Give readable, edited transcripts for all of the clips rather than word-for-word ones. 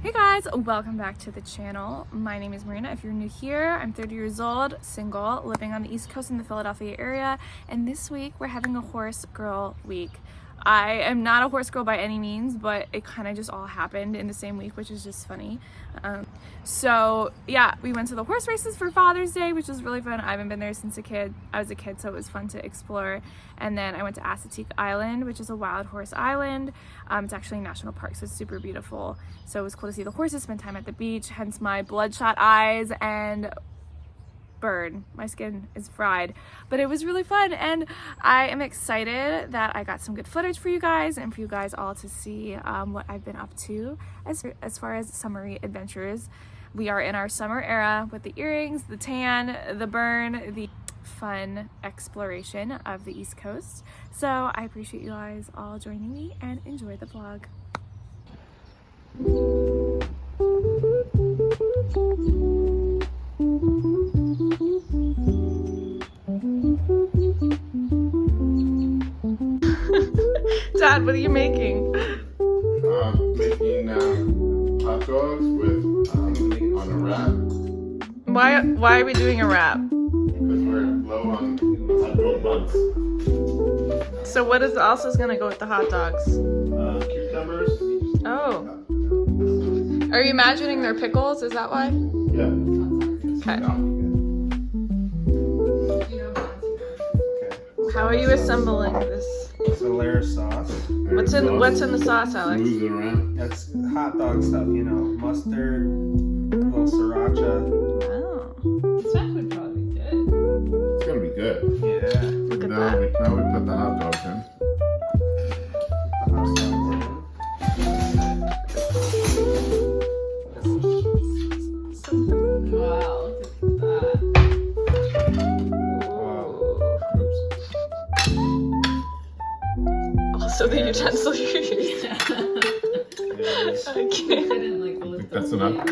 Hey guys, welcome back to the channel. My name is Marina. If you're new here, I'm 30 years old, single, living on the East Coast in the Philadelphia area, and this week we're having a horse girl week. I am not a horse girl by any means, but it kind of just all happened in the same week, which is just funny. So yeah, we went to the horse races for Father's Day, which was really fun. I haven't been there since I was a kid, so it was fun to explore. And then I went to Chincoteague Island, which is a wild horse island. It's actually a national park, so it's super beautiful. So it was cool to see the horses, spend time at the beach, hence my bloodshot eyes and burn. My skin is fried, but it was really fun, and I am excited that I got some good footage for you guys and for you guys all to see what I've been up to as far as summery adventures. We are in our summer era with the earrings, the tan, the burn, the fun exploration of the East Coast. So I appreciate you guys all joining me and enjoy the vlog. Dad, what are you making? Making hot dogs with on a wrap. Why are we doing a wrap? Because we're low on hot dog buns. So what is also going to go with the hot dogs? Cucumbers. Oh. Are you imagining they're pickles? Is that why? Yeah. Okay. How are you assembling this? It's a layer of sauce. What's in the sauce, Alex? Smooth it around. That's hot dog stuff, you know. Mustard, a little sriracha. Oh. This would probably be good. It's gonna be good. Yeah. Look at Now that. we put the hot dogs in. Wow, look at that. Also the utensil you used. Yes. I I can't. didn't like lift That's up enough? the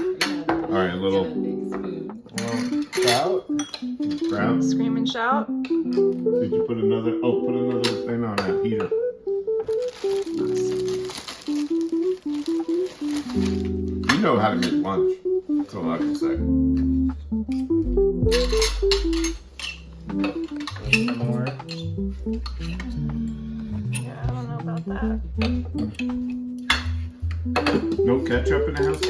All right, a little big spoon. Trout. brown. Scream and shout. Did you put another thing on that heater? You know how to make lunch. That's all I can say. More. Yeah, I don't know about that. No ketchup in the house?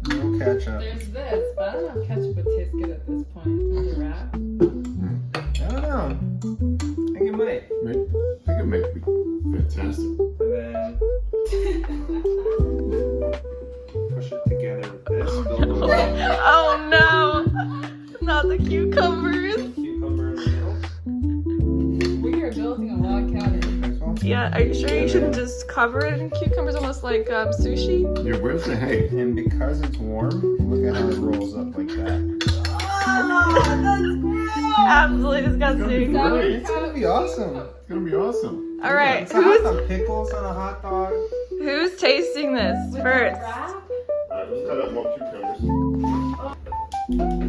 No ketchup. There's this, but I don't know if ketchup would taste good at this point. The wrap. I don't know. I think it might. I think it might be fantastic. And then push it together with this. Oh no! Not the cucumbers. Cucumber in the middle. We are building a log cabin. This one. Yeah, are you sure you shouldn't just cover it in cucumbers, almost like sushi? Yeah, where's the hay? And because it's warm, look at how it rolls up like that. Absolutely disgusting. Great. It's gonna be awesome. It's gonna be awesome. All right, It's a hot dog. Pickles on a hot dog. who's tasting this first? Alright, let's cut up more cucumbers.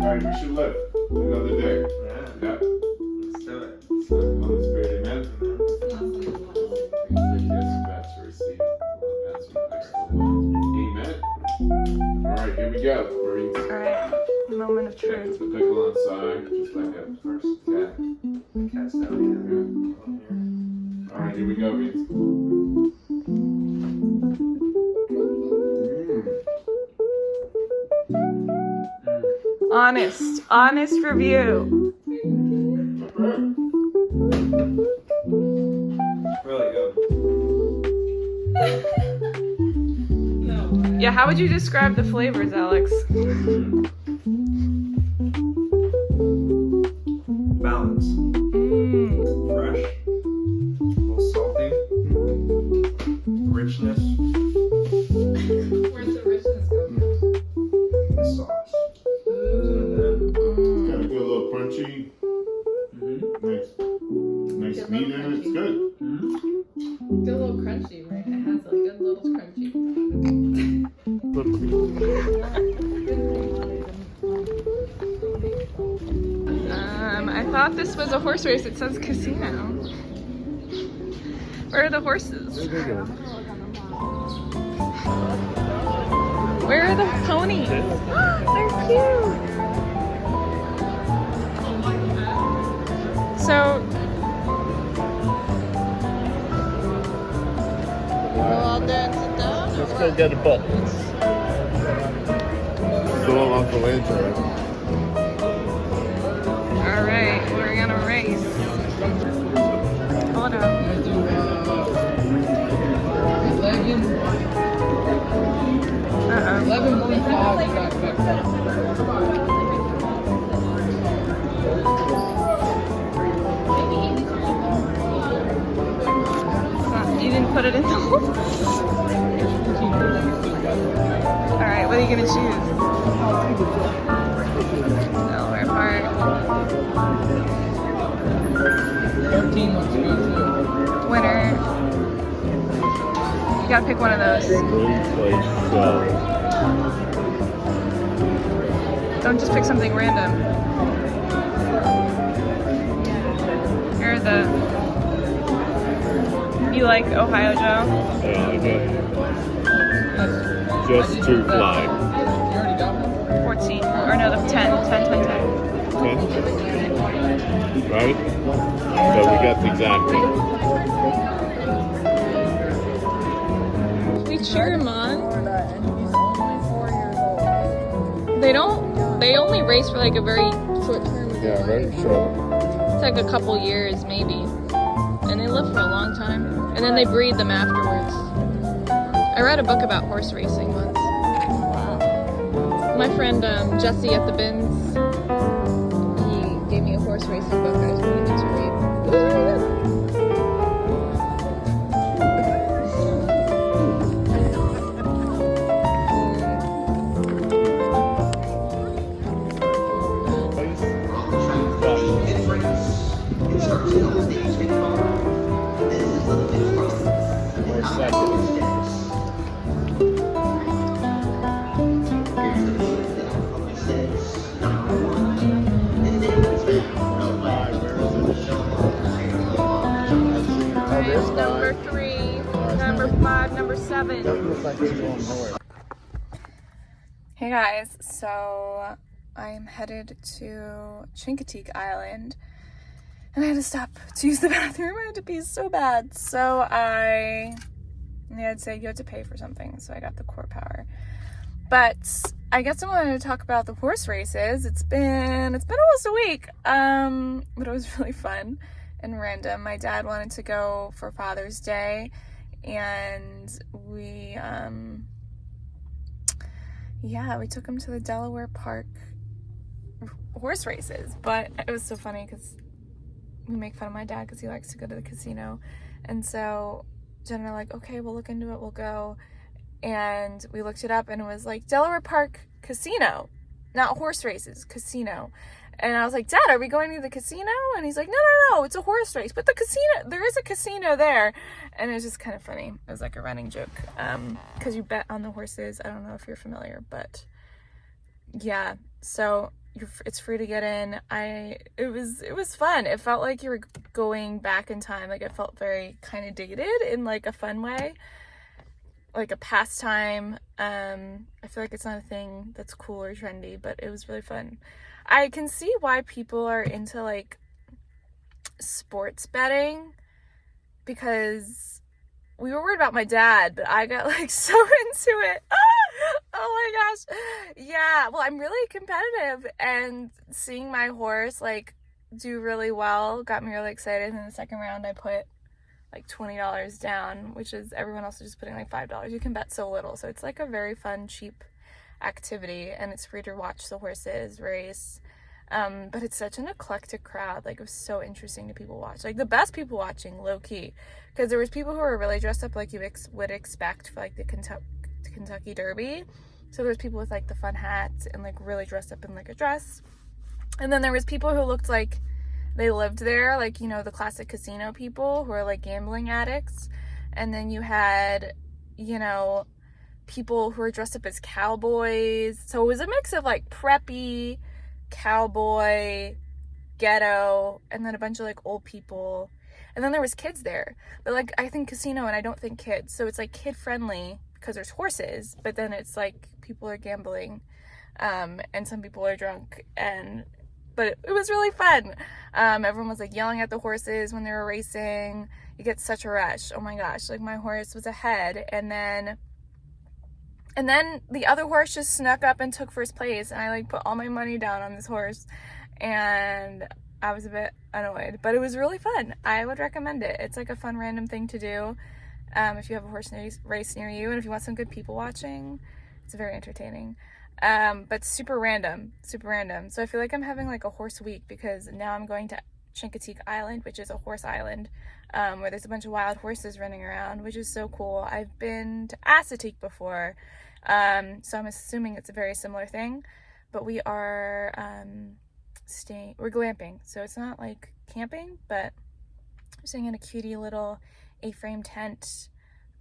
Alright, we should live another day. Yeah. Yeah. Let's do it. On the spirit, amen. Yes, that's to receive. That's what I still want. Amen. Alright, here we go. We're eating All right, moment of yeah, truth. put the pickle on side, just like that first cat. Cast out here. Alright, here we go, Reeds. Honest review. Really good. No way. Yeah, how would you describe the flavors, Alex? Balance. Mmm. Fresh. A little salty. Richness. Where's the richness go from? The sauce. It's got a good little crunchy, nice meat in it. It's good. Good little crunchy, right? It has a good little crunchy. I thought this was a horse race. It says casino. Where are the horses? There they go. the ponies. They're cute. So We'll all dance it down. Let's go get a book. Still Uncle Andrew. all right, we're gonna race. Hold on. 11.5. You didn't put it in the hole? Alright, what are you gonna choose? Delaware Park. 13 looks good too. Winner. You gotta pick one of those. Don't just pick something random. Here are the... You like Ohio Joe? Yeah, okay. Just to fly. You already got one? 14. Or no, the 10. 10. 10? Right? So we got the exact one. We cheer him on. They only race for like a very short term. Yeah, very short. It's like a couple years maybe. And they live for a long time. And then they breed them afterwards. I read a book about horse racing once. My friend Jesse at the Bins, he gave me a horse racing book I was really into read. It was really good. There's number 3, number 5, number 7. Hey guys, so I am headed to Chincoteague Island and I had to stop to use the bathroom. I had to pee so bad. So I had to say you had to pay for something, so I got the core power. But I guess I wanted to talk about the horse races. It's been almost a week, but it was really fun and random. My dad wanted to go for Father's Day, and we took him to the Delaware Park horse races. But it was so funny because we make fun of my dad because he likes to go to the casino, and so Jen and I were like, okay, we'll look into it, we'll go. And we looked it up and it was like Delaware Park Casino, not horse races, casino. And I was like, Dad, are we going to the casino? And he's like, no, it's a horse race. But the casino, there is a casino there. And it was just kind of funny. It was like a running joke. Because you bet on the horses. I don't know if you're familiar, but yeah. So it's free to get in. It was fun. It felt like you were going back in time. Like it felt very kind of dated in like a fun way. Like a pastime. I feel like it's not a thing that's cool or trendy, but it was really fun. I can see why people are into like sports betting, because we were worried about my dad, but I got like so into it. Oh my gosh. Yeah, well, I'm really competitive, and seeing my horse like do really well got me really excited. In the second round I put like $20 down, which is everyone else is just putting like $5. You can bet so little, so it's like a very fun, cheap activity, and it's free to watch the horses race. But it's such an eclectic crowd. Like, it was so interesting to people watch, like the best people watching, low-key, because there was people who were really dressed up like you would expect for like the Kentucky Derby. So there was people with like the fun hats and like really dressed up in like a dress, and then there was people who looked like they lived there, like, you know, the classic casino people who are like gambling addicts. And then you had, you know, people who were dressed up as cowboys. So it was a mix of like preppy, cowboy, ghetto, and then a bunch of like old people. And then there was kids there. But like, I think casino and I don't think kids. So it's like kid friendly because there's horses, but then it's like people are gambling, and some people are drunk, but it was really fun. Everyone was like yelling at the horses when they were racing. You get such a rush. Oh my gosh, like my horse was ahead, and then the other horse just snuck up and took first place, and I like put all my money down on this horse, and I was a bit annoyed, but it was really fun. I would recommend it. It's like a fun random thing to do if you have a horse race near you, and if you want some good people watching. It's very entertaining, but super random. So I feel like I'm having like a horse week, because now I'm going to Chincoteague Island, which is a horse island, where there's a bunch of wild horses running around, which is so cool. I've been to Chincoteague before, so I'm assuming it's a very similar thing, but we are we're glamping, so it's not like camping, but we're staying in a cutie little A-frame tent.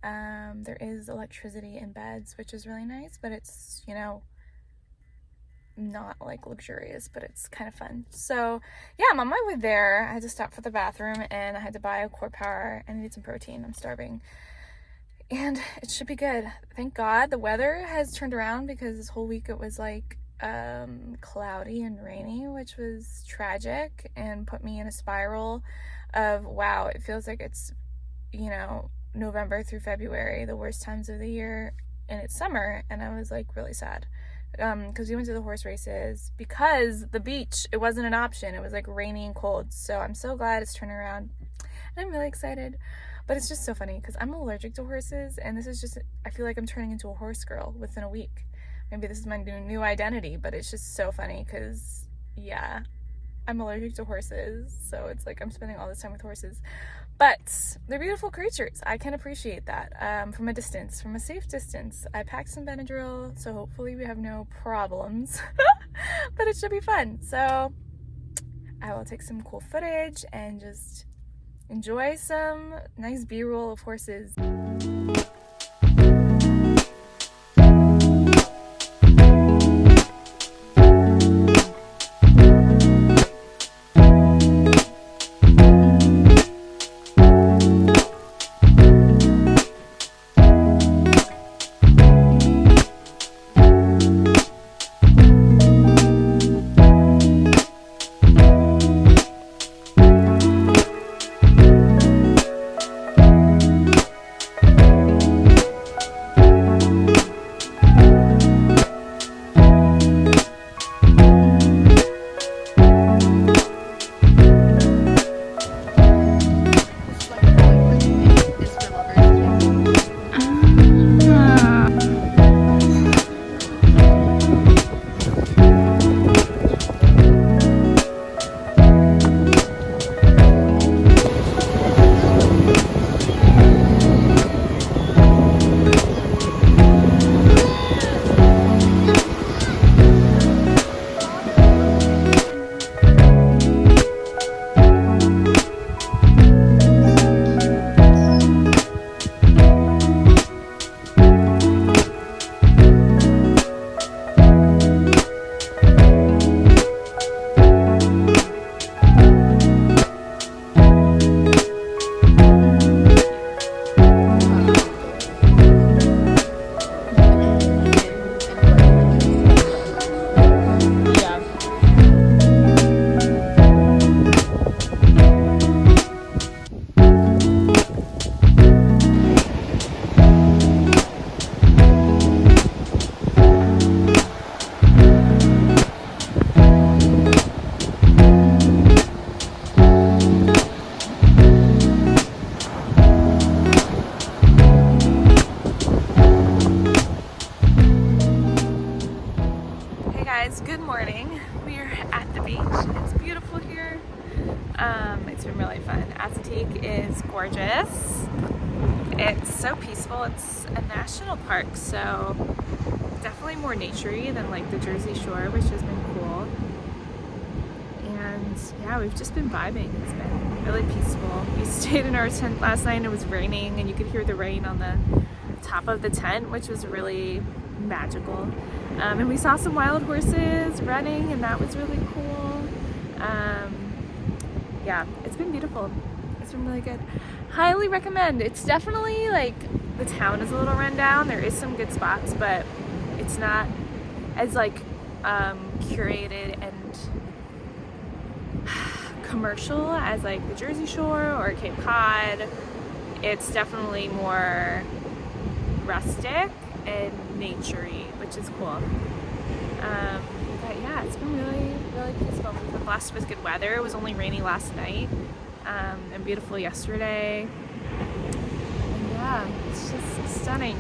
There is electricity in beds, which is really nice, but it's, you know, not like luxurious, but it's kind of fun. So yeah, I'm on my way there. I had to stop for the bathroom, and I had to buy a Core Power. I need some protein. I'm starving, and it should be good. Thank God the weather has turned around, because this whole week it was like cloudy and rainy, which was tragic and put me in a spiral of, wow, it feels like it's, you know, November through February, the worst times of the year, and it's summer. And I was like really sad, because we went to the horse races, because the beach, it wasn't an option. It was like rainy and cold. So I'm so glad it's turning around, and I'm really excited. But it's just so funny, because I'm allergic to horses, and this is just, I feel like I'm turning into a horse girl within a week. Maybe this is my new identity, but it's just so funny, because yeah, I'm allergic to horses, so it's like I'm spending all this time with horses. But they're beautiful creatures. I can appreciate that from a distance, from a safe distance. I packed some Benadryl, so hopefully we have no problems. But it should be fun. So I will take some cool footage and just enjoy some nice B-roll of horses. Good morning. We are at the beach. It's beautiful here. It's been really fun. Chincoteague is gorgeous. It's so peaceful. It's a national park, so definitely more naturey than like the Jersey Shore, which has been cool. And yeah, we've just been vibing. It's been really peaceful. We stayed in our tent last night and it was raining, and you could hear the rain on the top of the tent, which was really magical. And we saw some wild horses running, and that was really cool. Yeah, it's been beautiful. It's been really good. Highly recommend. It's definitely like the town is a little run down. There is some good spots, but it's not as like curated and commercial as like the Jersey Shore or Cape Cod. It's definitely more rustic and naturey, which is cool. But yeah, it's been really, really peaceful. We've been blessed with good weather. It was only rainy last night and beautiful yesterday. And yeah, it's just stunning.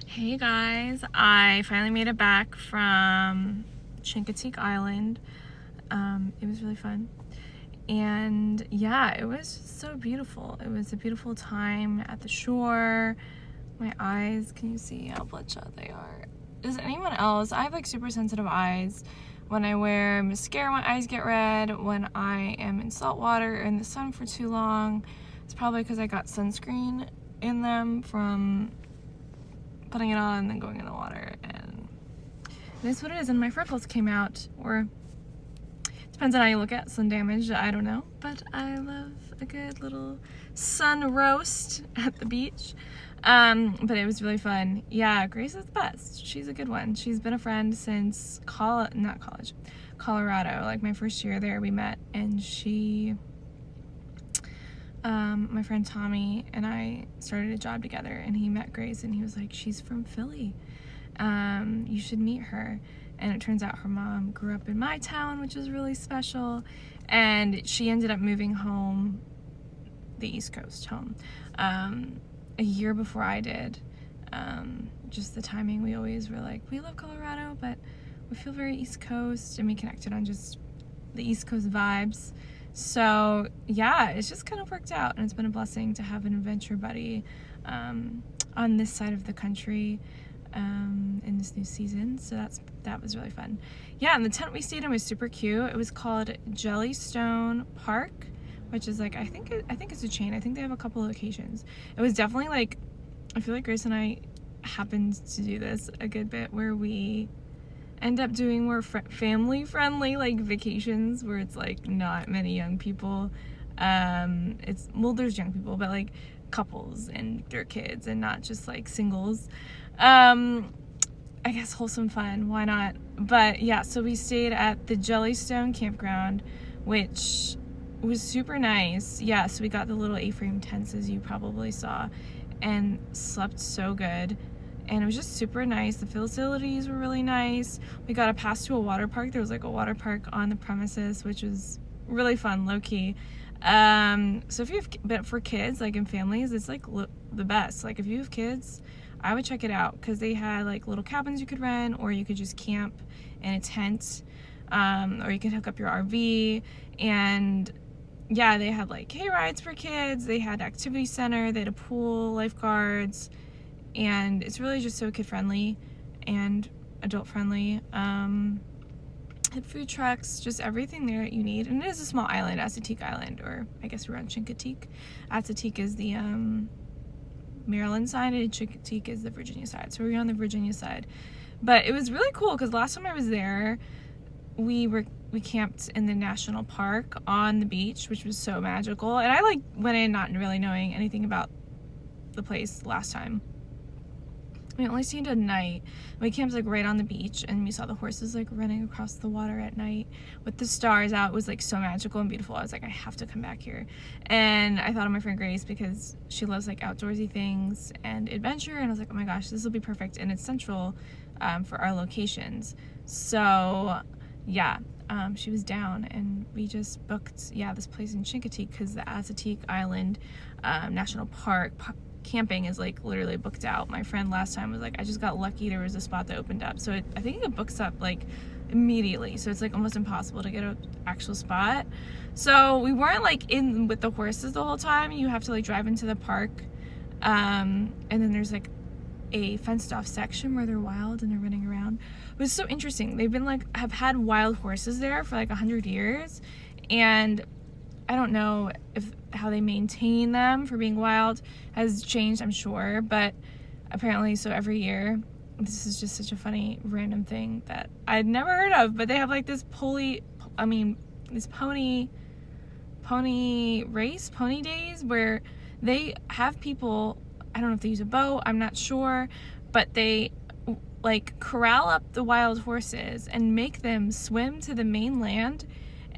Hey guys, I finally made it back from Chincoteague Island. It was really fun. And yeah, it was just so beautiful. It was a beautiful time at the shore. My eyes, can you see how bloodshot they are? Does anyone else? I have like super sensitive eyes. When I wear mascara, my eyes get red. When I am in salt water or in the sun for too long, it's probably because I got sunscreen in them from putting it on and then going in the water, and it is what it is. And my freckles came out, or depends on how you look at sun damage, I don't know, but I love a good little sun roast at the beach. But it was really fun. Yeah, Grace is the best. She's a good one. She's been a friend since Colorado. Like my first year there we met, and she my friend Tommy and I started a job together, and he met Grace and he was like, she's from Philly, you should meet her. And it turns out her mom grew up in my town, which is really special, and she ended up moving home, the East Coast home, a year before I did. Just the timing, we always were like, we love Colorado, but we feel very East Coast, and we connected on just the East Coast vibes. So yeah, it's just kind of worked out, and it's been a blessing to have an adventure buddy on this side of the country in this new season. So that was really fun. Yeah, and the tent we stayed in was super cute. It was called Jellystone Park, which is like, I think it's a chain. I think they have a couple locations. It was definitely like, I feel like Grace and I happened to do this a good bit, where we end up doing more family friendly like vacations where it's like not many young people. There's young people, but like couples and their kids, and not just like singles. I guess wholesome fun, why not? But yeah, so we stayed at the Jellystone campground, which was super nice. Yeah, so we got the little A-frame tents, as you probably saw, and slept so good. And it was just super nice. The facilities were really nice. We got a pass to a water park. There was like a water park on the premises, which was really fun, low key. So if you have, but for kids, like in families, it's like the best. Like if you have kids, I would check it out, because they had like little cabins you could rent, or you could just camp in a tent, or you could hook up your RV. And yeah, they had like hay rides for kids. They had activity center. They had a pool, lifeguards. And it's really just so kid friendly and adult friendly. Had food trucks, just everything there that you need. And it is a small island, Chincoteague Island, or I guess we're on Chincoteague. Chincoteague is the Maryland side, and Chincoteague is the Virginia side. So we're on the Virginia side. But it was really cool, because last time I was there, we camped in the national park on the beach, which was so magical. And I like went in not really knowing anything about the place last time. We only stayed at night. We camped like right on the beach, and we saw the horses like running across the water at night with the stars out. It was like so magical and beautiful. I was like, I have to come back here. And I thought of my friend Grace, because she loves like outdoorsy things and adventure, and I was like, oh my gosh, this will be perfect. And it's central for our locations. So yeah, she was down, and we just booked this place in Chincoteague, because the Chincoteague Island National Park camping is like literally booked out. My friend last time was like, I just got lucky there was a spot that opened up. So I think it books up like immediately, so it's like almost impossible to get an actual spot. So we weren't like in with the horses the whole time. You have to like drive into the park, and then there's like a fenced off section where they're wild and they're running around. It was so interesting. They've been like, have had wild horses there for like 100 years, and I don't know if how they maintain them for being wild has changed, I'm sure, but apparently so every year. This is just such a funny random thing that I'd never heard of, but they have like this pony days where they have people, I don't know if they use a boat, I'm not sure, but they like corral up the wild horses and make them swim to the mainland,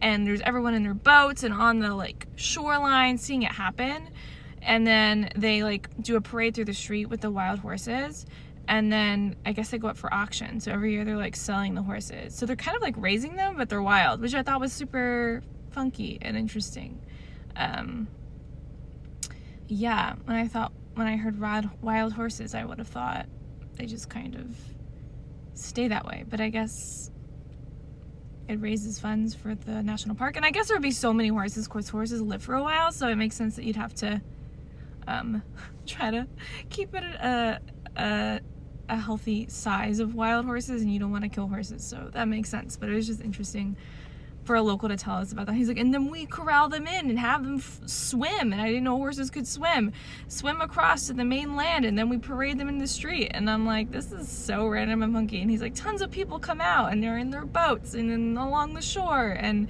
and there's everyone in their boats and on the like shoreline seeing it happen, and then they like do a parade through the street with the wild horses. And then I guess they go up for auction. So every year they're like selling the horses. So they're kind of like raising them, but they're wild, which I thought was super funky and interesting. Yeah, when I heard wild horses, I would have thought they just kind of stay that way. But I guess it raises funds for the national park. And I guess there would be so many horses. Of course, horses live for a while, so it makes sense that you'd have to try to keep it a healthy size of wild horses, and you don't want to kill horses, so that makes sense. But it was just interesting for a local to tell us about that. He's like, and then we corral them in and have them swim, and I didn't know horses could swim across to the mainland, and then we parade them in the street. And I'm like, this is so random and funky. And he's like, tons of people come out and they're in their boats and then along the shore. And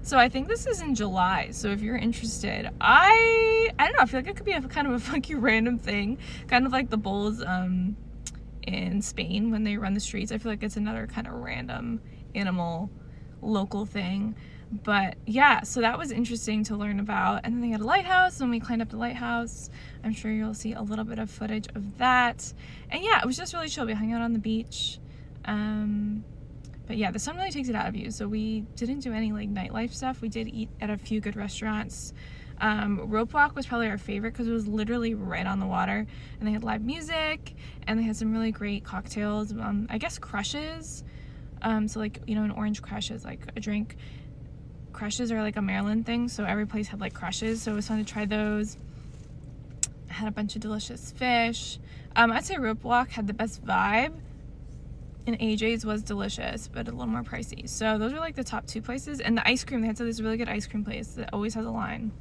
so I think this is in July. So if you're interested, I don't know, I feel like it could be a kind of a funky random thing, kind of like the bulls in Spain when they run the streets. I feel like it's another kind of random animal local thing. But yeah, so that was interesting to learn about. And then they had a lighthouse, and we climbed up the lighthouse. I'm sure you'll see a little bit of footage of that. And yeah, it was just really chill. We hung out on the beach. But yeah, the sun really takes it out of you. So we didn't do any like nightlife stuff. We did eat at a few good restaurants. Rope Walk was probably our favorite because it was literally right on the water, and they had live music, and they had some really great cocktails. I guess crushes. So like, you know, an orange crush is like a drink. Crushes are like a Maryland thing, so every place had like crushes, so it was fun to try those. I had a bunch of delicious fish. I'd say Rope Walk had the best vibe, and AJ's was delicious, but a little more pricey. So those are like the top two places. And the ice cream, they had this really good ice cream place that always has a line.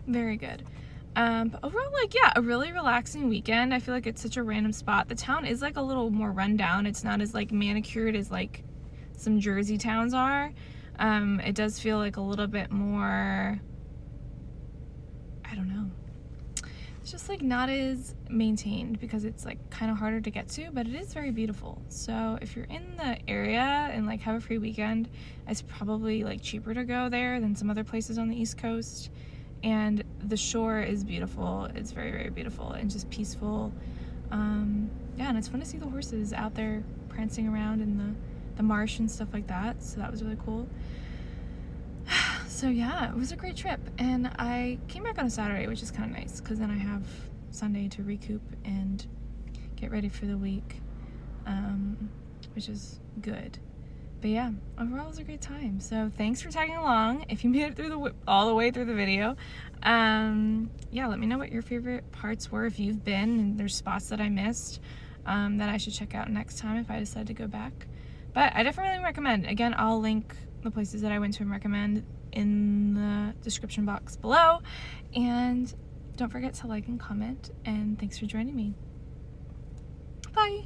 Very good. But overall, like, yeah, a really relaxing weekend. I feel like it's such a random spot. The town is like a little more run down. It's not as like manicured as like some Jersey towns are. It does feel like a little bit more, I don't know, it's just like not as maintained because it's like kind of harder to get to, but it is very beautiful. So if you're in the area and like have a free weekend, it's probably like cheaper to go there than some other places on the East Coast. And the shore is beautiful. It's very, very beautiful and just peaceful. Yeah, and it's fun to see the horses out there prancing around in the marsh and stuff like that. So that was really cool. So yeah, it was a great trip. And I came back on a Saturday, which is kind of nice because then I have Sunday to recoup and get ready for the week, which is good. But yeah, overall it was a great time. So thanks for tagging along. If you made it through all the way through the video, yeah, let me know what your favorite parts were if you've been, and there's spots that I missed that I should check out next time if I decide to go back. But I definitely recommend. Again, I'll link the places that I went to and recommend in the description box below. And don't forget to like and comment. And thanks for joining me. Bye.